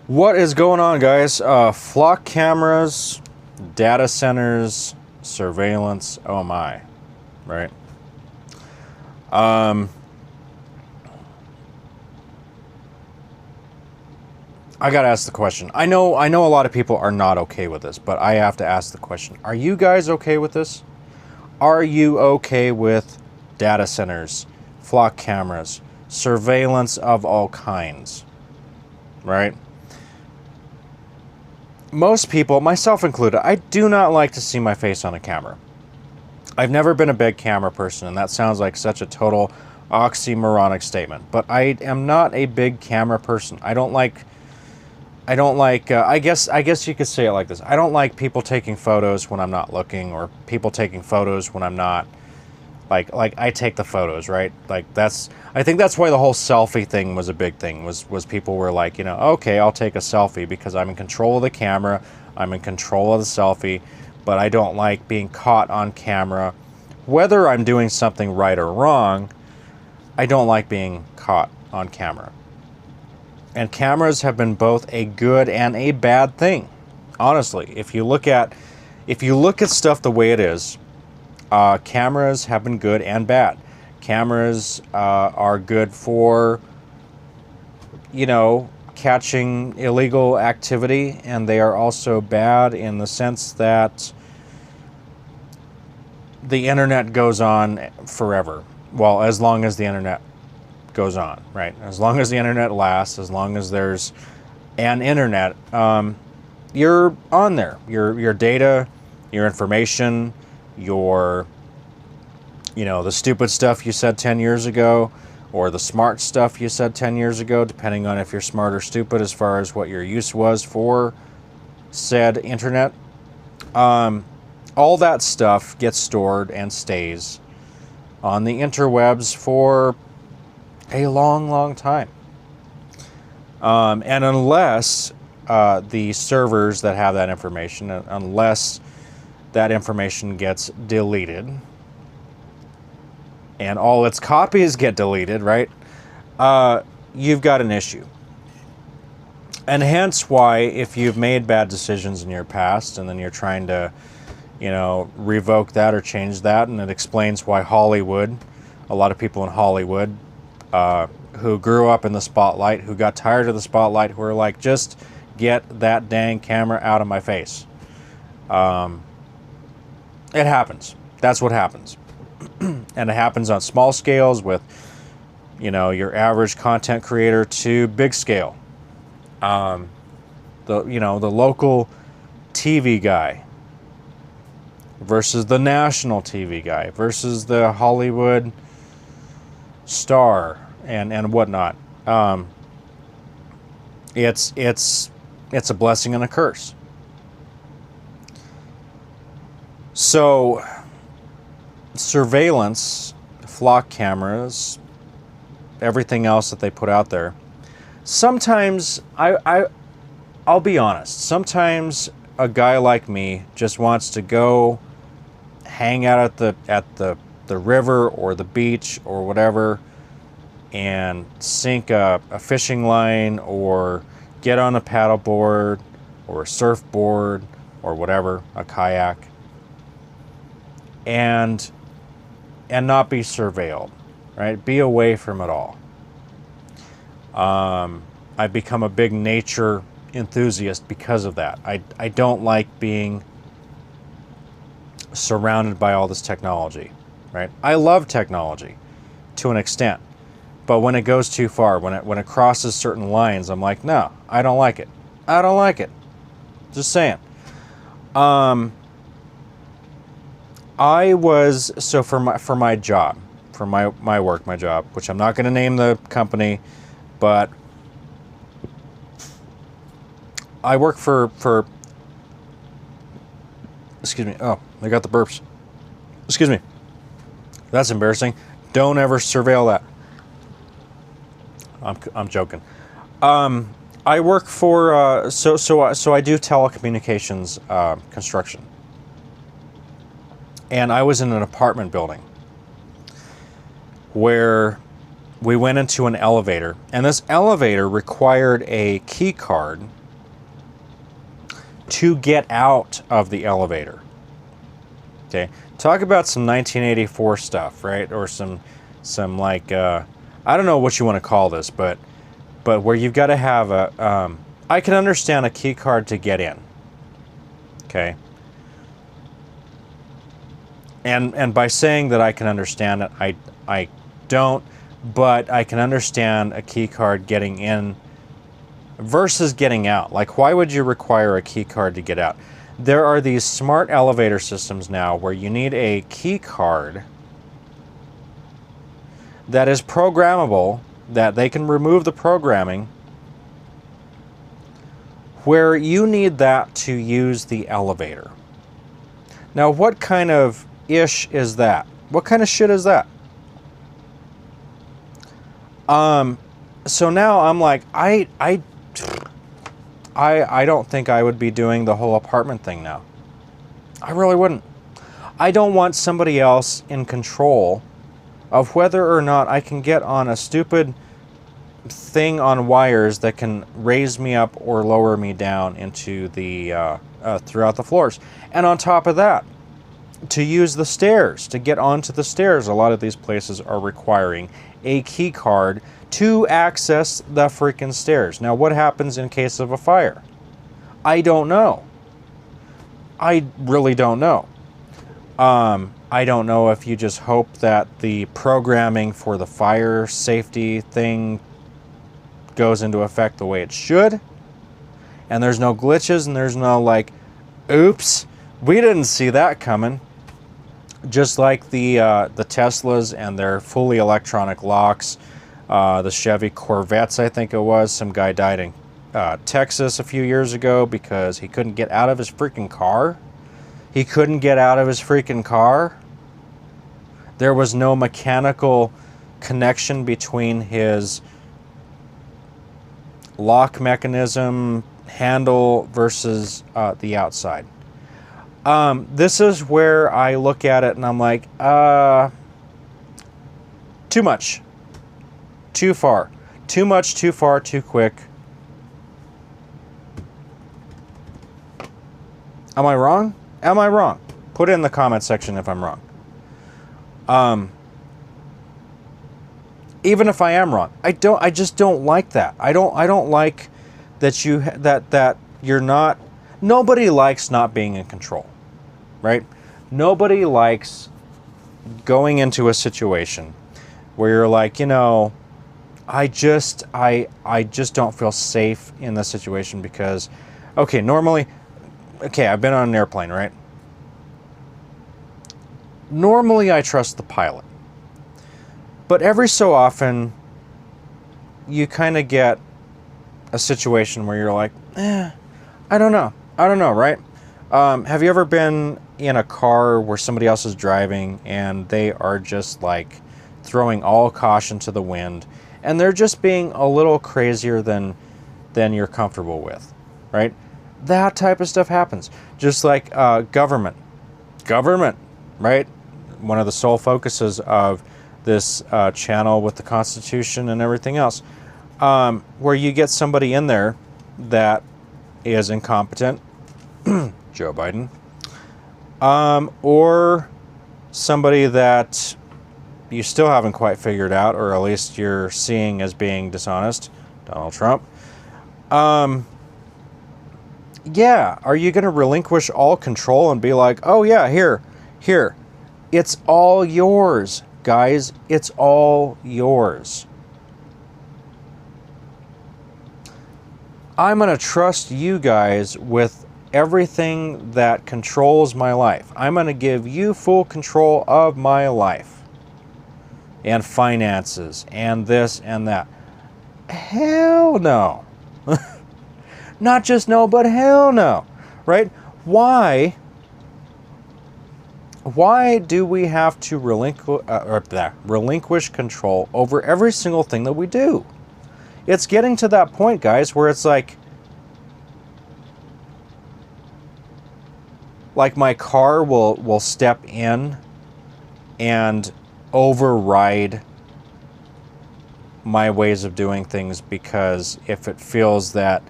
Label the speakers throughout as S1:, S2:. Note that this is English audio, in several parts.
S1: What is going on, guys? Flock cameras, data centers, surveillance. Oh my, right? I gotta ask the question. I know a lot of people are not okay with this, but I have to ask the question. Are you guys okay with this? Are you okay with data centers, flock cameras, surveillance of all kinds? Right? Most people, myself included, I do not like to see my face on a camera. I've never been a big camera person, and that sounds like such a total oxymoronic statement. But I am not a big camera person. I don't like. I guess you could say it like this. I don't like people taking photos when I'm not looking, or people taking photos when I'm not. Like I take the photos, right? I think that's why the whole selfie thing was a big thing. Was people were like, okay, I'll take a selfie because I'm in control of the camera, I'm in control of the selfie, but I don't like being caught on camera. Whether I'm doing something right or wrong, I don't like being caught on camera. And cameras have been both a good and a bad thing. Honestly, if you look at stuff the way it is, cameras have been good and bad. Cameras are good for, catching illegal activity, and they are also bad in the sense that the internet goes on forever. Well, as long as the internet goes on, right? As long as the internet lasts, as long as there's an internet, you're on there. Your data, your information, the stupid stuff you said 10 years ago, or the smart stuff you said 10 years ago, depending on if you're smart or stupid as far as what your use was for said internet. All that stuff gets stored and stays on the interwebs for a long, long time. And unless the servers that have that information, unless that information gets deleted and all its copies get deleted, right? You've got an issue. And hence why, if you've made bad decisions in your past and then you're trying to, revoke that or change that, and it explains why Hollywood, a lot of people in Hollywood who grew up in the spotlight, who got tired of the spotlight, who are like, just get that dang camera out of my face. It happens. That's what happens. And it happens on small scales with, your average content creator to big scale. The local TV guy versus the national TV guy versus the Hollywood star and whatnot. It's a blessing and a curse. So surveillance, flock cameras, everything else that they put out there. Sometimes I'll be honest. Sometimes a guy like me just wants to go hang out at the river or the beach or whatever, and sink a fishing line or get on a paddleboard or a surfboard or whatever, a kayak, and not be surveilled, right? Be away from it all. I've become a big nature enthusiast because of that. I don't like being surrounded by all this technology, right? I love technology to an extent, but when it goes too far, when it crosses certain lines, I'm like, no, I don't like it. I don't like it. Just saying. I was, so for my job, for my work, my job, which I'm not going to name the company, but I work for excuse me. Oh, I got the burps. Excuse me. That's embarrassing. Don't ever surveil that. I'm joking. I work for so I do telecommunications construction. And I was in an apartment building where we went into an elevator, and this elevator required a key card to get out of the elevator. Okay, talk about some 1984 stuff, right? Or some like I don't know what you want to call this, but where you've got to have a I can understand a key card to get in. Okay. And by saying that I can understand it, I don't, but I can understand a key card getting in versus getting out. Like, why would you require a key card to get out? There are these smart elevator systems now where you need a key card that is programmable, that they can remove the programming, where you need that to use the elevator. Now, what kind of ish is that? What kind of shit is that? So now I'm like, I don't think I would be doing the whole apartment thing now. I really wouldn't. I don't want somebody else in control of whether or not I can get on a stupid thing on wires that can raise me up or lower me down into the throughout the floors. And on top of that, to use the stairs, to get onto the stairs, a lot of these places are requiring a key card to access the freaking stairs. Now, what happens in case of a fire? I don't know. I really don't know. I don't know if you just hope that the programming for the fire safety thing goes into effect the way it should, and there's no glitches, and there's no like, oops, we didn't see that coming. Just like the Teslas and their fully electronic locks, the Chevy Corvettes, I think it was. Some guy died in Texas a few years ago because he couldn't get out of his freaking car. He couldn't get out of his freaking car. There was no mechanical connection between his lock mechanism handle versus the outside. This is where I look at it and I'm like, too much, too far, too much, too far, too quick. Am I wrong? Am I wrong? Put it in the comment section if I'm wrong. Even if I am wrong, I just don't like that. I don't like that that you're not. Nobody likes not being in control, right? Nobody likes going into a situation where you're like, you know, I just don't feel safe in this situation because, okay, normally, okay, I've been on an airplane, right? Normally I trust the pilot. But every so often, you kind of get a situation where you're like, I don't know, right? Have you ever been in a car where somebody else is driving and they are just like throwing all caution to the wind and they're just being a little crazier than you're comfortable with, right? That type of stuff happens. Just like government, right? One of the sole focuses of this channel with the Constitution and everything else, where you get somebody in there that is incompetent, Joe Biden, or somebody that you still haven't quite figured out, or at least you're seeing as being dishonest, Donald Trump. Yeah, are you going to relinquish all control and be like, oh yeah, here, it's all yours, guys, it's all yours. I'm going to trust you guys with everything that controls my life. I'm going to give you full control of my life and finances and this and that. Hell no. Not just no, but hell no. Right? Why do we have to relinquish control over every single thing that we do? It's getting to that point, guys, where it's like my car will step in and override my ways of doing things, because if it feels that,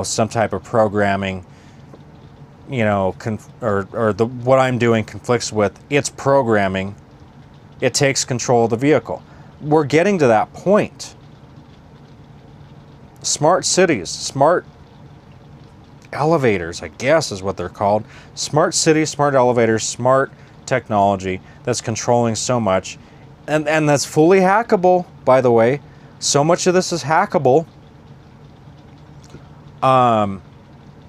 S1: some type of programming, or what I'm doing conflicts with its programming, it takes control of the vehicle. We're getting to that point. Smart cities, smart elevators, I guess is what they're called. Smart cities, smart elevators, smart technology that's controlling so much. And that's fully hackable, by the way. So much of this is hackable.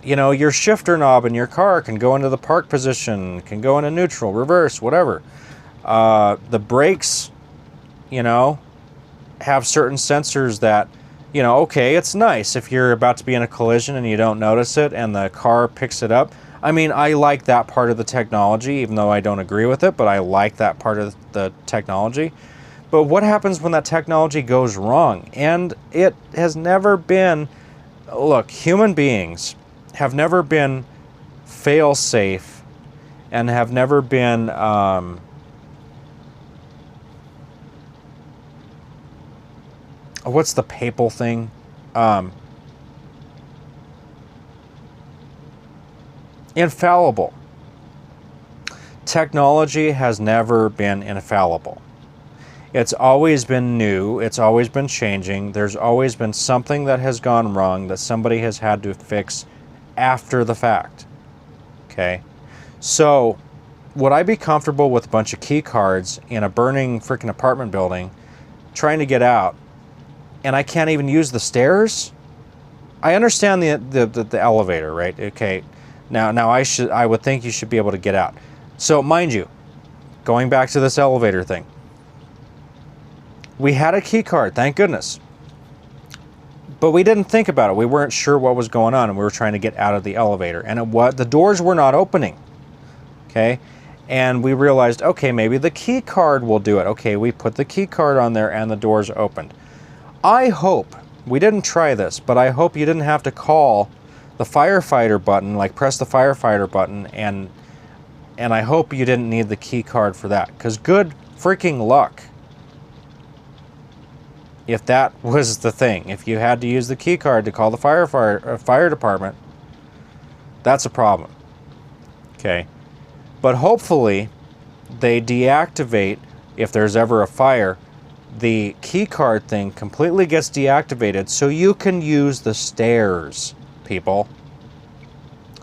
S1: Your shifter knob in your car can go into the park position, can go into neutral, reverse, whatever. The brakes, have certain sensors that, okay, it's nice if you're about to be in a collision and you don't notice it and the car picks it up. I mean, I like that part of the technology, even though I don't agree with it, but I like that part of the technology. But what happens when that technology goes wrong? And it has never been... Look, human beings have never been fail-safe and have never been... what's the papal thing? Infallible. Technology has never been infallible. It's always been new. It's always been changing. There's always been something that has gone wrong that somebody has had to fix after the fact. Okay? So, would I be comfortable with a bunch of key cards in a burning freaking apartment building trying to get out, and I can't even use the stairs? I understand the elevator, right? Okay. Now I would think you should be able to get out. So, mind you, going back to this elevator thing, we had a key card, thank goodness. But we didn't think about it. We weren't sure what was going on, and we were trying to get out of the elevator. And the doors were not opening. Okay? And we realized, okay, maybe the key card will do it. Okay, we put the key card on there, and the doors opened. I hope, we didn't try this, but I hope you didn't have to call the firefighter button, like press the firefighter button, and I hope you didn't need the key card for that, because good freaking luck if that was the thing. If you had to use the key card to call the fire department, that's a problem. Okay, but hopefully they deactivate, if there's ever a fire, the key card thing completely gets deactivated so you can use the stairs, people.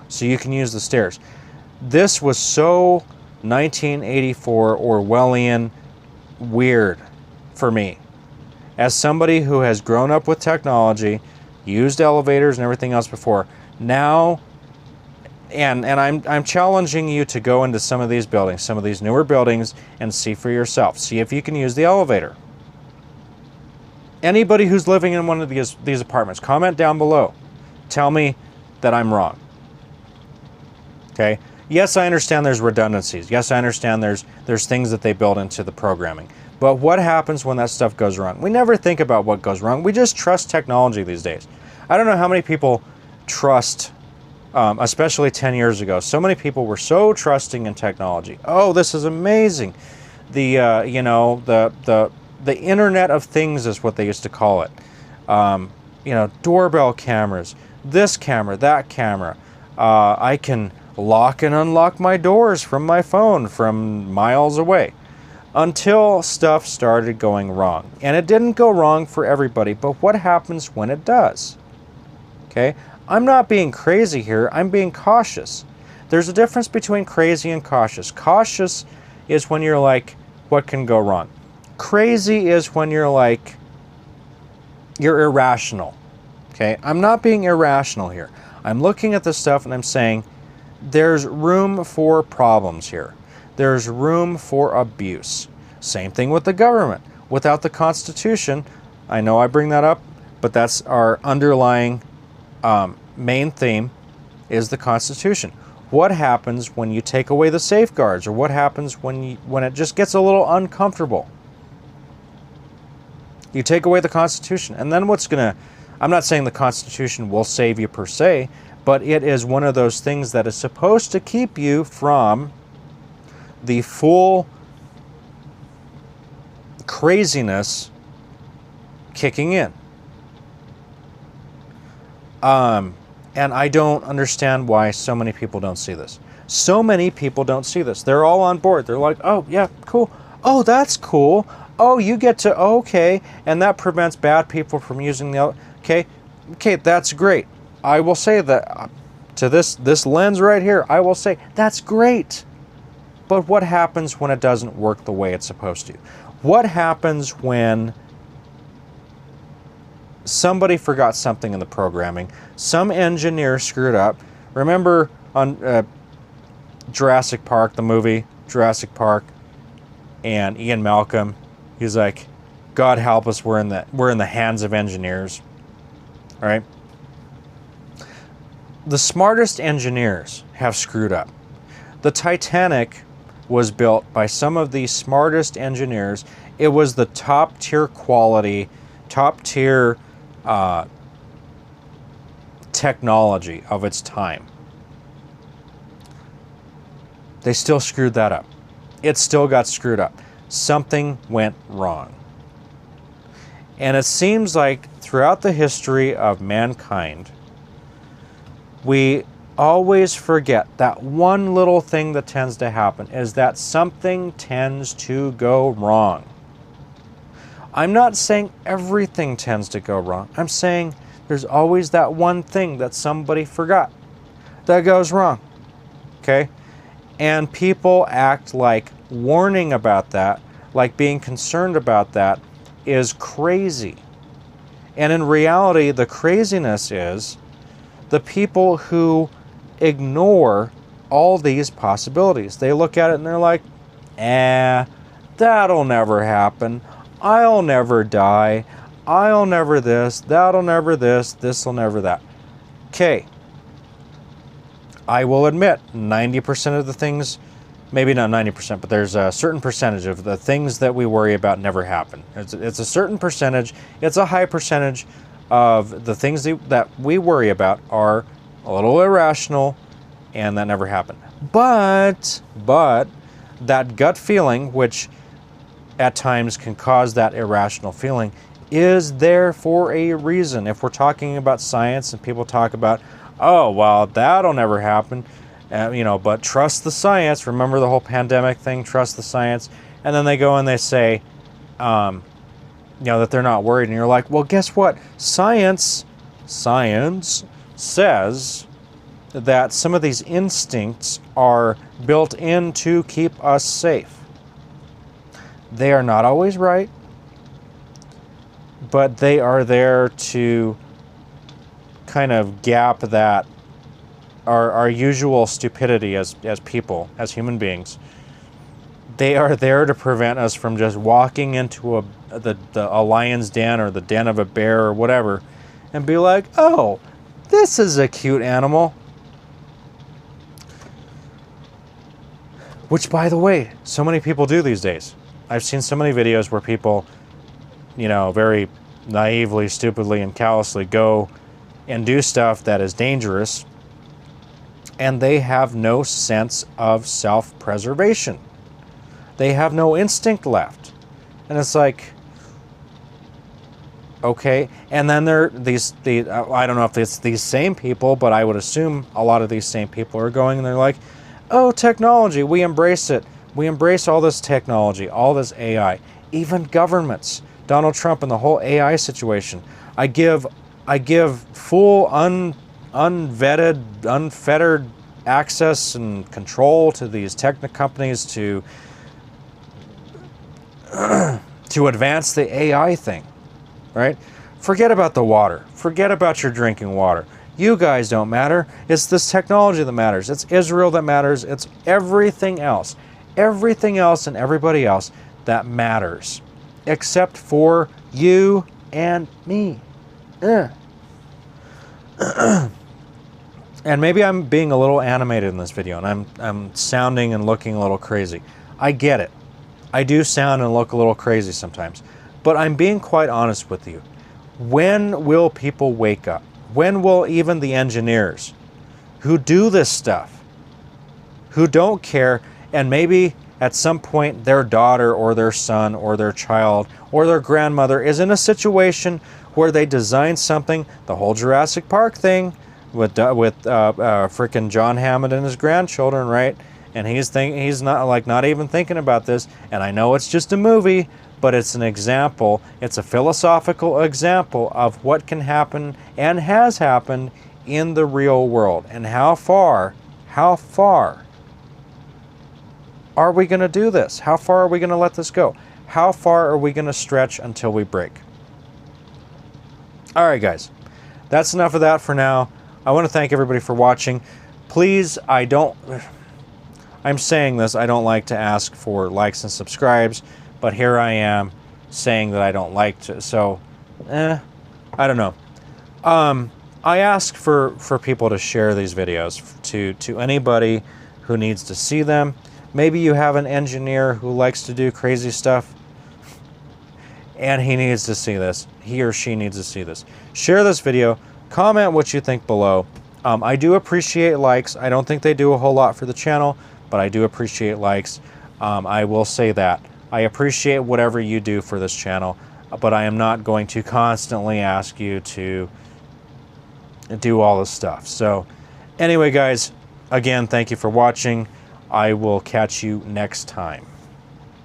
S1: So you can use the stairs. This was so 1984 Orwellian weird for me. As somebody who has grown up with technology, used elevators and everything else before, now, and I'm challenging you to go into some of these buildings, some of these newer buildings, and see for yourself. See if you can use the elevator. Anybody who's living in one of these apartments, comment down below. Tell me that I'm wrong. Okay? Yes, I understand there's redundancies. Yes, I understand there's things that they build into the programming. But what happens when that stuff goes wrong? We never think about what goes wrong. We just trust technology these days. I don't know how many people trust, especially 10 years ago. So many people were so trusting in technology. Oh, this is amazing. The Internet of Things is what they used to call it. Doorbell cameras, this camera, that camera. I can lock and unlock my doors from my phone from miles away. Until stuff started going wrong. And it didn't go wrong for everybody, but what happens when it does? Okay? I'm not being crazy here, I'm being cautious. There's a difference between crazy and cautious. Cautious is when you're like, what can go wrong? Crazy is when you're like, you're irrational. Okay? I'm not being irrational here. I'm looking at this stuff and I'm saying, there's room for problems here. There's room for abuse. Same thing with the government. Without the Constitution, I know I bring that up, but that's our underlying main theme is the Constitution. What happens when you take away the safeguards, or what happens when it just gets a little uncomfortable? You take away the Constitution, and then I'm not saying the Constitution will save you per se, but it is one of those things that is supposed to keep you from the full craziness kicking in. And I don't understand why so many people don't see this. So many people don't see this. They're all on board. They're like, oh, yeah, cool. Oh, that's cool. Oh, you get to, okay. And that prevents bad people from using the, okay, that's great. I will say that to this lens right here, I will say that's great. But what happens when it doesn't work the way it's supposed to? What happens when somebody forgot something in the programming? Some engineer screwed up. Remember on Jurassic Park, the movie Jurassic Park, and Ian Malcolm, he's like, God help us, we're in the hands of engineers. All right? The smartest engineers have screwed up. The Titanic was built by some of the smartest engineers. It was the top tier quality, top tier technology of its time. They still screwed that up. It still got screwed up. Something went wrong. And it seems like throughout the history of mankind, we always forget that one little thing that tends to happen is that something tends to go wrong. I'm not saying everything tends to go wrong. I'm saying there's always that one thing that somebody forgot that goes wrong. Okay? And people act like warning about that, like being concerned about that, is crazy. And in reality, the craziness is the people who ignore all these possibilities. They look at it and they're like, that'll never happen. I'll never die. I'll never this. That'll never this. This'll never that. Okay. I will admit, 90% of the things, maybe not 90%, but there's a certain percentage of the things that we worry about never happen. It's a certain percentage. It's a high percentage of the things that we worry about are a little irrational and that never happen. But that gut feeling, which at times can cause that irrational feeling, is there for a reason. If we're talking about science and people talk about, oh, well, that'll never happen, but trust the science. Remember the whole pandemic thing, trust the science. And then they go and they say, that they're not worried. And you're like, well, guess what? Science says that some of these instincts are built in to keep us safe. They are not always right, but they are there to kind of gap that our usual stupidity as people, as human beings. They are there to prevent us from just walking into a lion's den or the den of a bear or whatever and be like, oh, this is a cute animal. Which, by the way, so many people do these days. I've seen so many videos where people, very naively, stupidly, and callously go and do stuff that is dangerous, and they have no sense of self-preservation. They have no instinct left. And it's like, okay. And then I don't know if it's these same people, but I would assume a lot of these same people are going and they're like, oh, technology, we embrace it. We embrace all this technology, all this AI, even governments. Donald Trump and the whole AI situation. I give full unvetted, unfettered access and control to these tech companies to advance the AI thing, right? Forget about the water. Forget about your drinking water. You guys don't matter. It's this technology that matters. It's Israel that matters. It's everything else. Everything else and everybody else that matters. Except for you and me. And maybe I'm being a little animated in this video and I'm sounding and looking a little crazy. I get it. I do sound and look a little crazy sometimes. But I'm being quite honest with you. When will people wake up? When will even the engineers who do this stuff, who don't care, and maybe at some point their daughter or their son or their child or their grandmother is in a situation where they designed something, the whole Jurassic Park thing with frickin' John Hammond and his grandchildren, right? And he's not even thinking about this. And I know it's just a movie, but it's an example. It's a philosophical example of what can happen and has happened in the real world. And how far are we going to do this? How far are we going to let this go? How far are we going to stretch until we break? All right, guys. That's enough of that for now. I want to thank everybody for watching. Please, I'm saying this, I don't like to ask for likes and subscribes, but here I am saying that I don't like to, so, I don't know. I ask for people to share these videos to anybody who needs to see them. Maybe you have an engineer who likes to do crazy stuff, and he needs to see this. He or she needs to see this. Share this video. Comment what you think below. I do appreciate likes. I don't think they do a whole lot for the channel, but I do appreciate likes. I will say that. I appreciate whatever you do for this channel, but I am not going to constantly ask you to do all this stuff. So anyway, guys, again, thank you for watching. I will catch you next time.